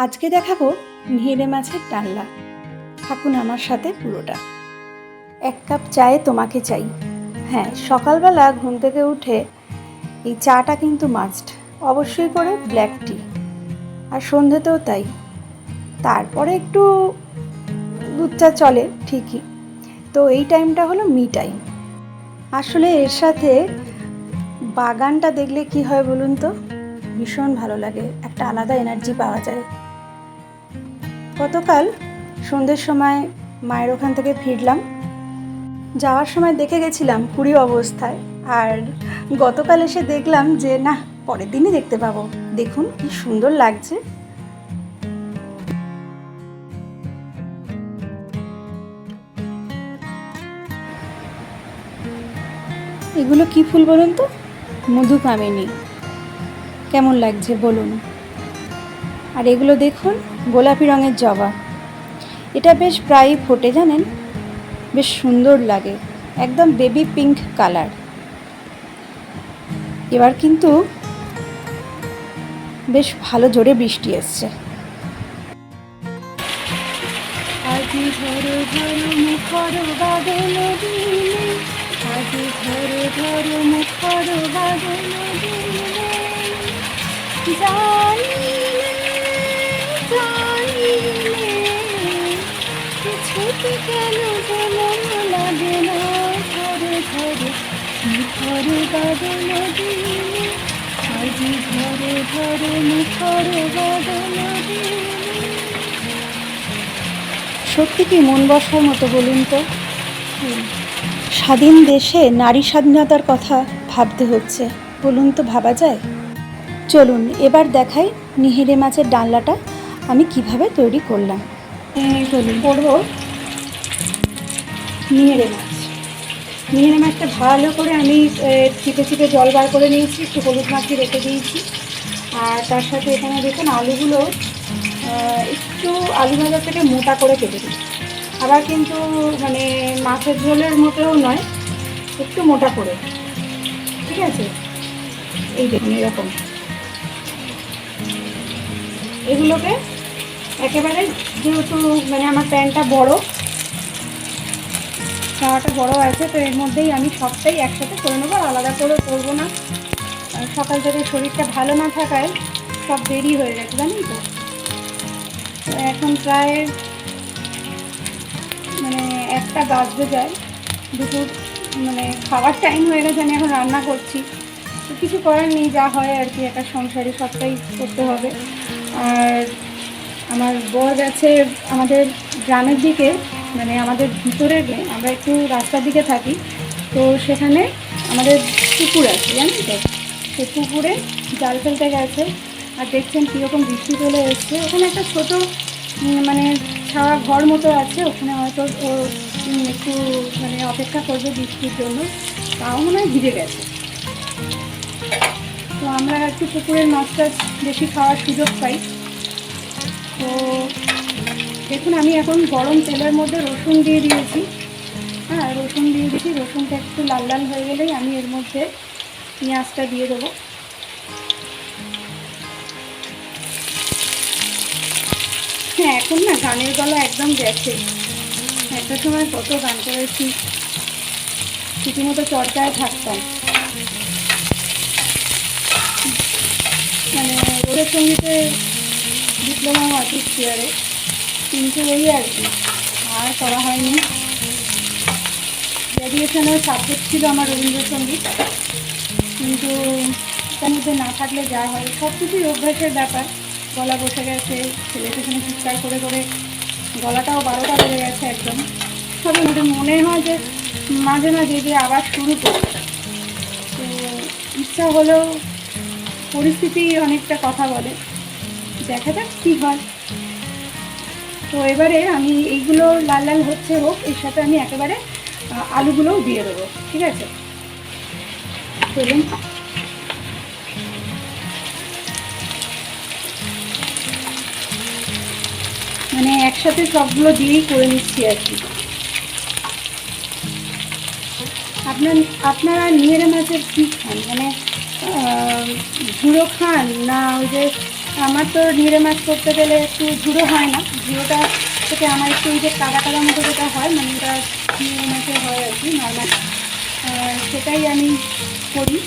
আজকে দেখাবো নেহেরে মাছের ডালনা। থাকুন আমার সাথে পুরোটা। 1 কাপ চায়ে তোমাকে চাই। হ্যাঁ, সকালবেলা ঘুম থেকে উঠে এই চাটা কিন্তু মাস্ট, অবশ্যই করে ব্ল্যাক টি, আর সন্ধ্যেতেও তাই। তারপরে একটু দুধ চা চলে ঠিকই। তো এই টাইমটা হলো মি টাইম। আসলে এর সাথে বাগানটা দেখলে কি হয় বলুন তো, ভীষণ ভালো লাগে, একটা আলাদা এনার্জি পাওয়া যায়। গতকাল সন্ধ্যের সময় মায়ের ওখান থেকে ফিরলাম, যাওয়ার সময় দেখে গেছিলাম কুড়ি অবস্থায়, আর গতকাল এসে দেখলাম যে না, পরের দিনই দেখতে পাবো। দেখুন কি সুন্দর লাগছে। এগুলো কি ফুল বলুন তো? মধুকামিনী। কেমন লাগছে বলুন। আর এগুলো দেখুন গোলাপি রঙের জবা, এটা বেশ প্রায়ই ফোটে জানেন, বেশ সুন্দর লাগে, একদম বেবি পিঙ্ক কালার। এবার কিন্তু বেশ ভালো জোরে বৃষ্টি এসছে। আজি ঝরো ঝরো মুখর বাদল দিলে, আজি ঝরো ঝরো মুখর বাদল দিলে, জানিলে জানিলে কিছুতে কেন যেমন লাগে না, ঝরো ঝরো মুখর বাদল দিলে, আজি ঝরো ঝরো মুখর বাদল দিলে। সত্যি কি মন বসার মতো বলুন তো। স্বাধীন দেশে নারী স্বাধীনতার কথা ভাবতে হচ্ছে, বলুন তো ভাবা যায়? চলুন এবার দেখাই নেহেরে মাছের ডালনাটা আমি কিভাবে তৈরি করলাম। চলুন করবো নেহেরে মাছ। নেহেরে মাছটা ভালো করে আমি চিপে চিপে জল বার করে নিয়েছি, একটু হলুদ মাখিয়ে রেখে দিয়েছি। আর তার সাথে এখানে দেখুন আলুগুলো একটু আলু ভাজা থেকে মোটা করে কেটে দিই। আবার কিন্তু মানে মাছের ঝোলের মতোও নয়, একটু মোটা করে, ঠিক আছে? এই দেখুন এরকম। এগুলোকে একেবারে, যেহেতু মানে আমার প্যানটা বড়, তাওয়াটা বড় আছে, তো এর মধ্যেই আমি সবটাই একসাথে করে নেবো, আলাদা করে করবো না। সকাল থেকে শরীরটা ভালো না থাকায় সব দেরি হয়ে গেছে জানেন তো। এখন প্রায় মানে 1টা বাজতে যায়, দুপুর মানে খাওয়ার টাইম হয়ে গেছে, আমি এখন রান্না করছি। তো কিছু করার নেই, যা হয় আর কি, একটা সংসারে সবটাই করতে হবে। আর আমার বর গেছে আমাদের গ্রামের দিকে, মানে আমাদের ভিতরে, আমরা একটু রাস্তার দিকে থাকি, তো সেখানে আমাদের পুকুর আছে জানেন তো। তো পুকুরে জাল ফেলতে গেছে, আর দেখছেন কীরকম বৃষ্টি চলে এসছে। ওখানে একটা ছোটো মানে ছাওয়া ঘর মতো আছে, ওখানে হয়তো ও একটু মানে অপেক্ষা করবে বৃষ্টির জন্য, তাও মনে হয় ভিজে গেছে। তো আমরা একটু পুকুরের মাছ টাছ বেশি খাওয়ার সুযোগ পাই। তো দেখুন আমি এখন গরম তেলের মধ্যে রসুন দিয়ে দিয়েছি। হ্যাঁ, রসুন দিয়ে দিয়েছি। রসুনটা একটু লাল লাল হয়ে গেলেই আমি এর মধ্যে পেঁয়াজটা দিয়ে দেবো। হ্যাঁ, এখন না গানের গলা একদম গেছে। একটা সময় কত গান করেছি, রীতিমতো চর্চায় থাকতাম, মানে রবীন্দ্রসঙ্গীতে ডিপ্লোমা আর্টিস্ট ইয়ারে, কিন্তু ওই আর কি, আর করা হয়নি। গ্র্যাজুয়েশনের সাবজেক্ট ছিল আমার রবীন্দ্রসঙ্গীত, কিন্তু তার মধ্যে না থাকলে যা হয়, সব কিছুই অভ্যাসের ব্যাপার। গলা বসে গেছে, ছেলে সেখানে চিৎকার করে করে গলাটাও 12টা বেজে গেছে একদম। তবে মনে হয় যে মাঝে মাঝে যে আবার শুরু করি, তো ইচ্ছা হলেও পরিস্থিতি অনেকটা কথা বলে, দেখা যাক কী হয়। তো এবারে আমি এইগুলো লাল লাল হচ্ছে হোক, এর সাথে আমি একেবারে আলুগুলোও দিয়ে দেবো, ঠিক আছে? চলুন। মানে একসাথে সবগুলো দিয়েই করে নিচ্ছি আর কি। আপনারা নেহেরে মাছের কী খান, মানে ঝুড়ো খান না ওই যে আমার তো নিড়ে মাছ করতে গেলে একটু ঝুড়ো হয় না, ঝুড়োটা থেকে আমার একটু ওই যে কাদা কাদা মতো যেটা হয়, মানে ওটা নিড়ে মাছে হয় আর কি নর্মাল, সেটাই আমি করি।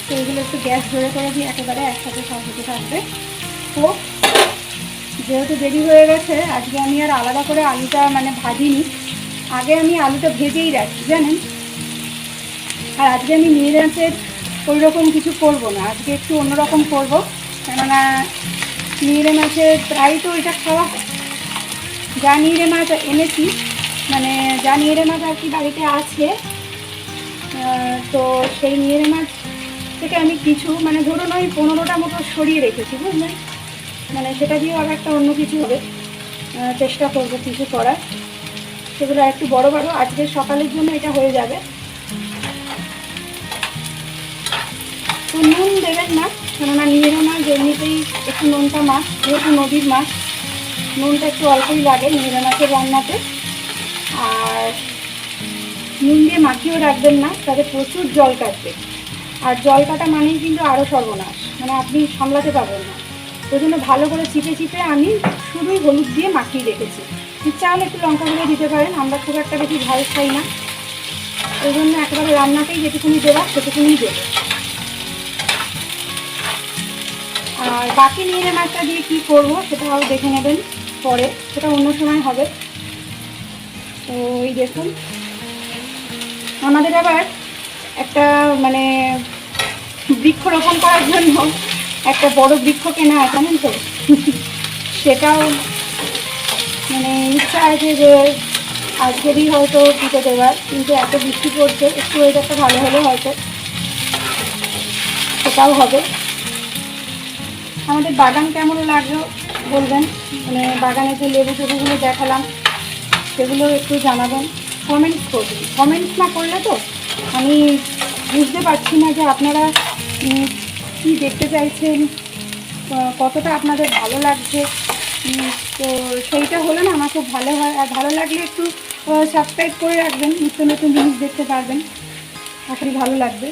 তো এগুলো একটু গ্যাস জোরে করে দিই, একেবারে একসাথে সব হতে থাকবে। তো যেহেতু দেরি হয়ে গেছে, আজকে আমি আর আলাদা করে আলুটা মানে ভাজিনি, আগে আমি আলুটা ভেজেই রাখি জানেন। আর আজকে আমি নিড়ে মাছের ওই রকম কিছু করবো না, আজকে একটু অন্যরকম করবো, কেননা নিড়ে মাছের প্রায় তো ওইটা খাওয়া হয়। যা নিড়ে মাছ এনেছি, মানে যা নিড়ে মাছ আর কি বাড়িতে আছে, তো সেই নিড়ে মাছ থেকে আমি কিছু মানে ধরুন ওই 15টা মতো সরিয়ে রেখেছি বুঝলেন, মানে সেটা দিয়েও আর একটা অন্য কিছু হবে, চেষ্টা করবো কিছু করার। সেগুলো একটু বড় বড়, আজকে সকালের জন্য এটা হয়ে যাবে। তো নুন দেবেন না, কেননা নিড়ে মাছ এমনিতেই একটু নুনটা মাছ, যেহেতু নদীর মাছ, নুনটা একটু অল্পই লাগে নিড়ে মাছের রান্নাতে। আর নুন দিয়ে মাখিয়েও রাখবেন না, তাতে প্রচুর জল কাটবে, আর জল কাটা মানেই কিন্তু আরও সর্বনাশ, মানে আপনি সামলাতে পারবেন না। ওই জন্য ভালো করে চিপে চিপে আমি শুধুই হলুদ দিয়ে মাখিয়ে রেখেছি। চাল একটু লঙ্কা গুঁড়ো দিতে পারেন, আমরা খুব একটা বেশি ঝাল খাই না, ওই জন্য একেবারে রান্নাতেই যেটুকুনি দেওয়া সেটুকুনি দেবো। আর বাকি নিড়ে মাছটা দিয়ে কী করবো সেটাও দেখে নেবেন পরে, সেটা অন্য সময় হবে। তো এই দেখুন, আমাদের আবার একটা মানে বৃক্ষরোপণ করার জন্য একটা বড় বৃক্ষ কেনা আছে জানেন তো, সেটাও মানে ইচ্ছা আছে যে আজকেরই হয়তো পুঁতে দেওয়ার, কিন্তু এত বৃষ্টি পড়ছে, একটু ওয়েদারটা ভালো হলে হয়তো সেটাও হবে। আমাদের বাগান কেমন লাগলো বলবেন, মানে বাগানে যে লেবু টেবুগুলো দেখালাম সেগুলো একটু জানাবেন, কমেন্টস করবেন। কমেন্টস না করলে তো আমি বুঝতে পারছি না যে আপনারা কি দেখতে চাইছেন, কতটা আপনাদের ভালো লাগছে। তো সেইটা হলে না আমার খুব ভালো হয়, আর ভালো লাগলে একটু সাবস্ক্রাইব করে রাখবেন, নিত্য নতুন জিনিস দেখতে পারবেন, আশা করি ভালো লাগবে।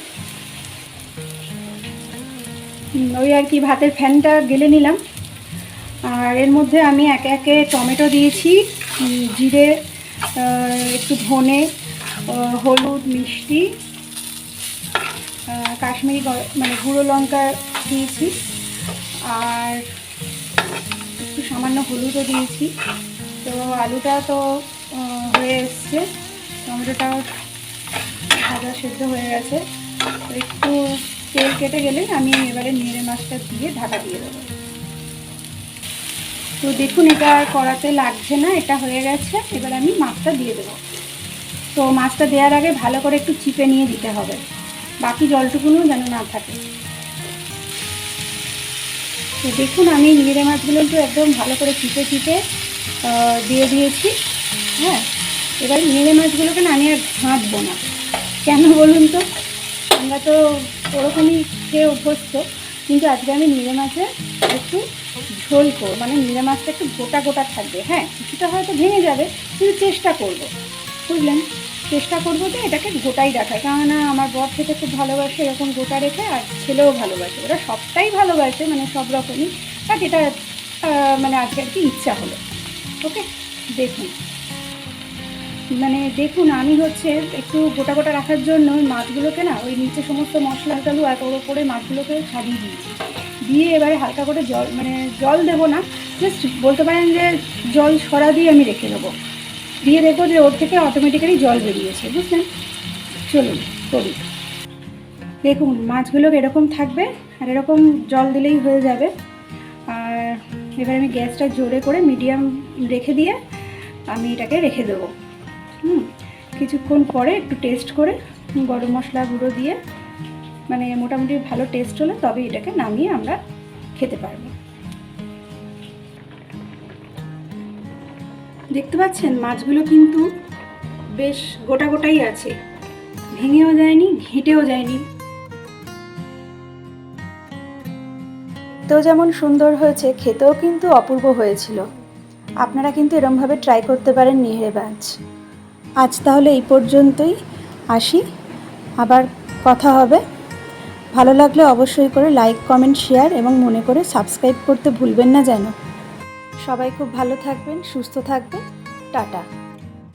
ওই আর কি ভাতের ফ্যানটা গেলে নিলাম, আর এর মধ্যে আমি একে একে টমেটো দিয়েছি, জিরে, একটু ধনে, হলুদ, মিষ্টি, কাশ্মীরি মানে গুঁড়ো লঙ্কা দিয়েছি, আর একটু সামান্য হলুদও দিয়েছি। তো আলুটা তো হয়ে এসছে, টমেটোটাও ভাজা সেদ্ধ হয়ে গেছে, তো একটু তেল কেটে গেলে আমি এবারে নিড়ে মাছটা দিয়ে ঢাকা দিয়ে দেবো। তো দেখুন এটা কড়াতে লাগছে না, এটা হয়ে গেছে, এবার আমি মাছটা দিয়ে দেবো। তো মাছটা দেওয়ার আগে ভালো করে একটু চিপে নিয়ে দিতে হবে, বাকি জলটুকুনও যেন না থাকে। তো দেখুন আমি নিড়ে মাছগুলো একটু একদম ভালো করে চিপে চিপে দিয়ে দিয়েছি। হ্যাঁ, এবার নিড়ে মাছগুলোকে না আমি আর ঘাঁটবো না, কেন বলুন তো, আমরা তো ওরকমই খেয়ে অভ্যস্ত, কিন্তু আজকে আমি নিড়ে মাছে একটু ঝোল করবো, মানে নিড়ে মাছটা একটু গোটা গোটা থাকবে। হ্যাঁ, কিছুটা হয়তো ভেঙে যাবে, কিন্তু চেষ্টা করব, বুঝলেন, চেষ্টা করবো যে এটাকে গোটাই রাখার, কেননা আমার বর খেতে খুব ভালোবাসে এরকম গোটা রেখে, আর ছেলেও ভালোবাসে, ওরা সবটাই ভালোবাসে, মানে সব রকমই, বাট এটা মানে আজকে আর কি ইচ্ছা হলো। ওকে, দেখুন মানে দেখুন আমি হচ্ছে একটু গোটা গোটা রাখার জন্য ওই মাছগুলোকে না ওই নিচে সমস্ত মশলা টালু আর ওর ওপরে মাছগুলোকে সাজিয়ে দিয়েছি, দিয়ে এবারে হালকা করে জল, মানে জল দেবো না, জাস্ট বলতে পারেন যে জল ছড়া দিয়ে আমি রেখে দেবো, দিয়ে দেখবো যে ওর থেকে অটোমেটিক্যালি জল বেরিয়েছে, বুঝলেন। চলুন করি। দেখুন মাছগুলো এরকম থাকবে, আর এরকম জল দিলেই হয়ে যাবে। আর এবার আমি গ্যাসটা জোরে করে মিডিয়াম রেখে দিয়ে আমি এটাকে রেখে দেবো। কিছুক্ষণ পরে একটু টেস্ট করে গরম মশলা গুঁড়ো দিয়ে, মানে মোটামুটি ভালো টেস্ট হলে তবে এটাকে নামিয়ে আমরা খেতে পারবো। দেখতে পাচ্ছেন মাছগুলো কিন্তু বেশ গোটা গোটাই আছে, ভেঙেও যায়নি, ঘেঁটেও যায়নি। তো যেমন সুন্দর হয়েছে, খেতেও কিন্তু অপূর্ব হয়েছিল। আপনারা কিন্তু এরমভাবে ট্রাই করতে পারেন নিড়ে মাছ। আজ তাহলে এই পর্যন্তই, আসি, আবার কথা হবে। ভালো লাগলে অবশ্যই করে লাইক, কমেন্ট, শেয়ার এবং মনে করে সাবস্ক্রাইব করতে ভুলবেন না যেন। সবাই খুব ভালো থাকবেন, সুস্থ থাকবেন। টাটা।